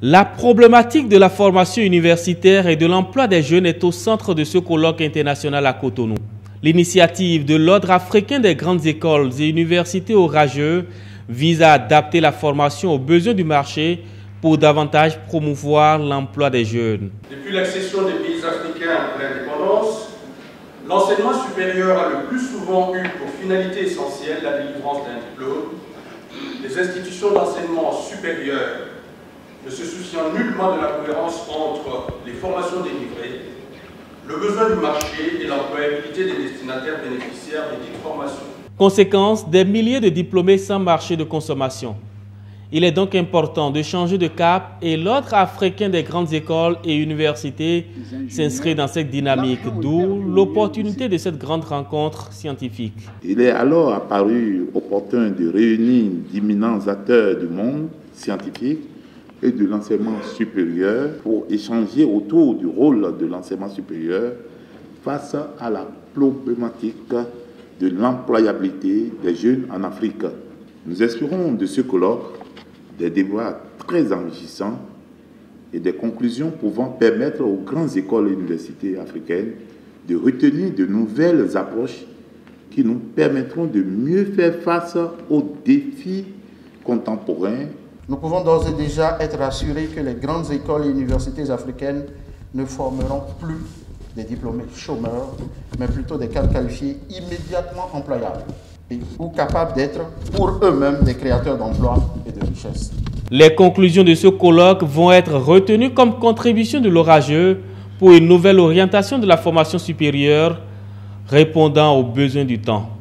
La problématique de la formation universitaire et de l'emploi des jeunes est au centre de ce colloque international à Cotonou. L'initiative de l'Ordre africain des grandes écoles et universités orageux vise à adapter la formation aux besoins du marché pour davantage promouvoir l'emploi des jeunes. Depuis l'accession des pays africains à l'indépendance, l'enseignement supérieur a le plus souvent eu pour finalité essentielle la délivrance d'un diplôme. Les institutions d'enseignement supérieur ne se souciant nullement de la cohérence entre les formations délivrées, le besoin du marché et l'employabilité des destinataires bénéficiaires des dites formations. Conséquence, des milliers de diplômés sans marché de consommation. Il est donc important de changer de cap et l'Ordre africain des grandes écoles et universités s'inscrit dans cette dynamique, d'où l'opportunité de cette grande rencontre scientifique. Il est alors apparu opportun de réunir d'imminents acteurs du monde scientifique et de l'enseignement supérieur pour échanger autour du rôle de l'enseignement supérieur face à la problématique de l'employabilité des jeunes en Afrique. Nous espérons de ce colloque des débats très enrichissants et des conclusions pouvant permettre aux grandes écoles et universités africaines de retenir de nouvelles approches qui nous permettront de mieux faire face aux défis contemporains. Nous pouvons d'ores et déjà être assurés que les grandes écoles et universités africaines ne formeront plus des diplômés chômeurs, mais plutôt des cadres qualifiés immédiatement employables ou capables d'être pour eux-mêmes des créateurs d'emplois et de richesses. Les conclusions de ce colloque vont être retenues comme contribution de l'orageux pour une nouvelle orientation de la formation supérieure répondant aux besoins du temps.